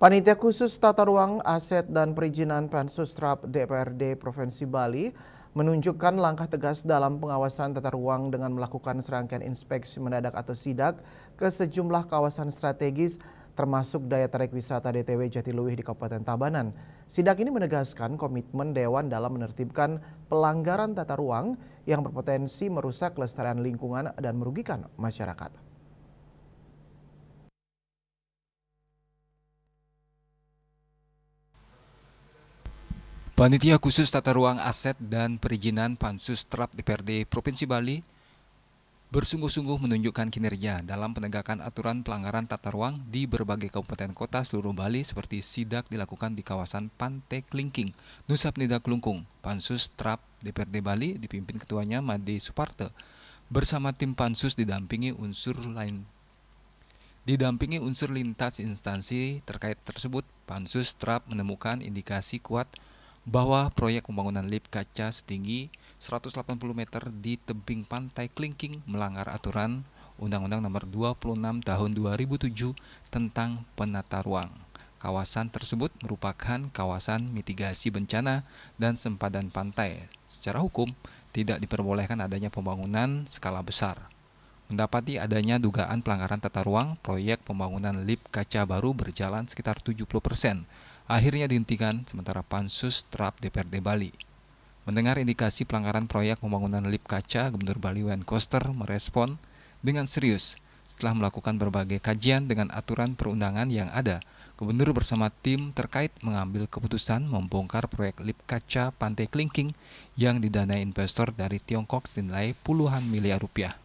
Panitia khusus Tata Ruang, Aset dan Perizinan Pansus-Trap DPRD Provinsi Bali menunjukkan langkah tegas dalam pengawasan tata ruang dengan melakukan serangkaian inspeksi mendadak atau sidak ke sejumlah kawasan strategis termasuk daya tarik wisata DTW Jatiluwih di Kabupaten Tabanan. Sidak ini menegaskan komitmen Dewan dalam menertibkan pelanggaran tata ruang yang berpotensi merusak kelestarian lingkungan dan merugikan masyarakat. Panitia khusus Tata Ruang Aset dan Perizinan Pansus-Trap DPRD Provinsi Bali bersungguh-sungguh menunjukkan kinerja dalam penegakan aturan pelanggaran tata ruang di berbagai kabupaten kota seluruh Bali seperti sidak dilakukan di kawasan Pantai Klingking, Nusa Penida Klungkung. Pansus-Trap DPRD Bali dipimpin ketuanya Made Suparte bersama tim Pansus didampingi unsur lintas instansi terkait tersebut. Pansus-Trap menemukan indikasi kuat bahwa proyek pembangunan lift kaca setinggi 180 meter di tebing Pantai Klingking melanggar aturan Undang-Undang Nomor 26 Tahun 2007 tentang penata ruang. Kawasan tersebut merupakan kawasan mitigasi bencana dan sempadan pantai. Secara hukum, tidak diperbolehkan adanya pembangunan skala besar. Mendapati adanya dugaan pelanggaran tata ruang, proyek pembangunan lift kaca baru berjalan sekitar 70%. Akhirnya dihentikan sementara Pansus-Trap DPRD Bali. Mendengar indikasi pelanggaran proyek pembangunan lift kaca, Gubernur Bali Wayan Koster merespon dengan serius. Setelah melakukan berbagai kajian dengan aturan perundangan yang ada, Gubernur bersama tim terkait mengambil keputusan membongkar proyek lift kaca Pantai Klingking yang didanai investor dari Tiongkok senilai puluhan miliar rupiah.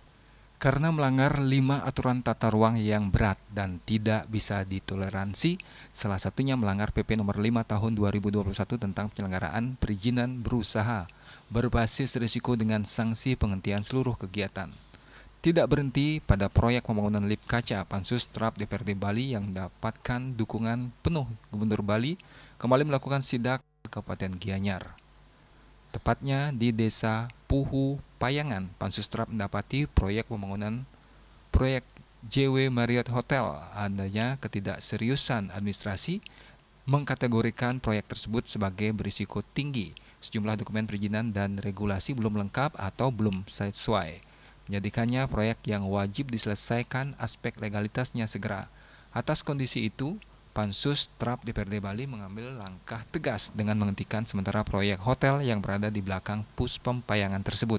Karena melanggar 5 aturan tata ruang yang berat dan tidak bisa ditoleransi, salah satunya melanggar PP nomor 5 tahun 2021 tentang penyelenggaraan perizinan berusaha berbasis risiko dengan sanksi penghentian seluruh kegiatan. Tidak berhenti pada proyek pembangunan lift kaca, Pansus-Trap DPRD Bali yang mendapatkan dukungan penuh Gubernur Bali kembali melakukan sidak ke Kabupaten Gianyar. Tepatnya di Desa Puhu Payangan, Pansus-Trap mendapati proyek pembangunan proyek JW Marriott Hotel adanya ketidakseriusan administrasi mengkategorikan proyek tersebut sebagai berisiko tinggi. Sejumlah dokumen perizinan dan regulasi belum lengkap atau belum sesuai. Menjadikannya proyek yang wajib diselesaikan aspek legalitasnya segera. Atas kondisi itu, Pansus-Trap DPRD Bali mengambil langkah tegas dengan menghentikan sementara proyek hotel yang berada di belakang Puspom Payangan tersebut.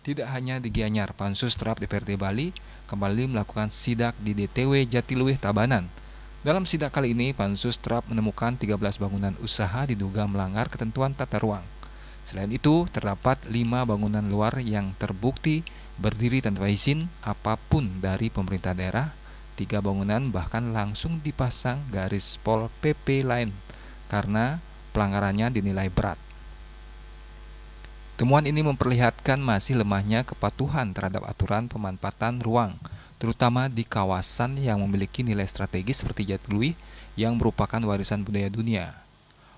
Tidak hanya di Gianyar, Pansus-Trap DPRD Bali kembali melakukan sidak di DTW Jatiluwih Tabanan. Dalam sidak kali ini, Pansus-Trap menemukan 13 bangunan usaha diduga melanggar ketentuan tata ruang. Selain itu, terdapat 5 bangunan luar yang terbukti berdiri tanpa izin apapun dari pemerintah daerah. 3 bangunan bahkan langsung dipasang garis Pol PP lain karena pelanggarannya dinilai berat. Temuan ini memperlihatkan masih lemahnya kepatuhan terhadap aturan pemanfaatan ruang, terutama di kawasan yang memiliki nilai strategis seperti Jatiluwih yang merupakan warisan budaya dunia,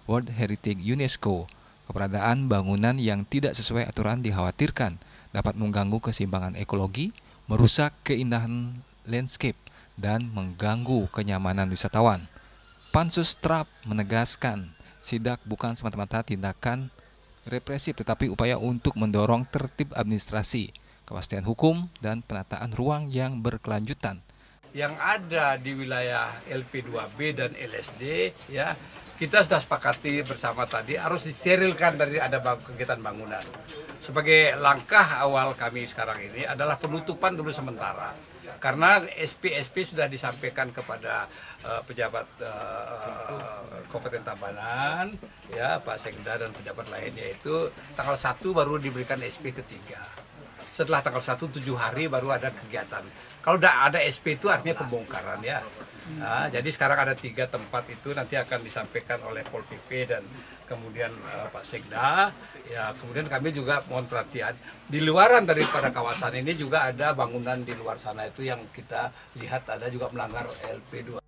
World Heritage UNESCO. Keberadaan bangunan yang tidak sesuai aturan dikhawatirkan dapat mengganggu keseimbangan ekologi, merusak keindahan landscape, dan mengganggu kenyamanan wisatawan. Pansus-Trap menegaskan, sidak bukan semata-mata tindakan represif tetapi upaya untuk mendorong tertib administrasi, kepastian hukum, dan penataan ruang yang berkelanjutan. Yang ada di wilayah LP2B dan LSD, ya kita sudah sepakati bersama tadi harus disterilkan dari ada kegiatan bangunan. Sebagai langkah awal kami sekarang ini adalah penutupan dulu sementara. Karena SP sudah disampaikan kepada pejabat Kabupaten Tabanan, ya Pak Sekda dan pejabat lainnya itu tanggal 1 baru diberikan SP ketiga. Setelah tanggal 1, 7 hari baru ada kegiatan. Kalau udah ada SP itu artinya pembongkaran ya. Nah, jadi sekarang ada 3 tempat itu nanti akan disampaikan oleh Pol PP dan kemudian Pak Sekda. Ya, kemudian kami juga mohon perhatian di luaran daripada kawasan ini juga ada bangunan di luar sana itu yang kita lihat ada juga melanggar LP2.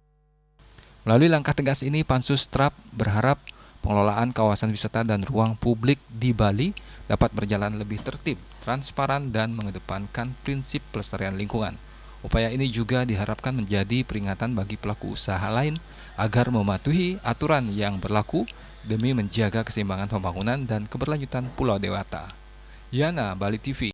Melalui langkah tegas ini, Pansus-Trap berharap pengelolaan kawasan wisata dan ruang publik di Bali dapat berjalan lebih tertib, transparan, dan mengedepankan prinsip pelestarian lingkungan. Upaya ini juga diharapkan menjadi peringatan bagi pelaku usaha lain agar mematuhi aturan yang berlaku demi menjaga keseimbangan pembangunan dan keberlanjutan Pulau Dewata. Yana, Bali TV.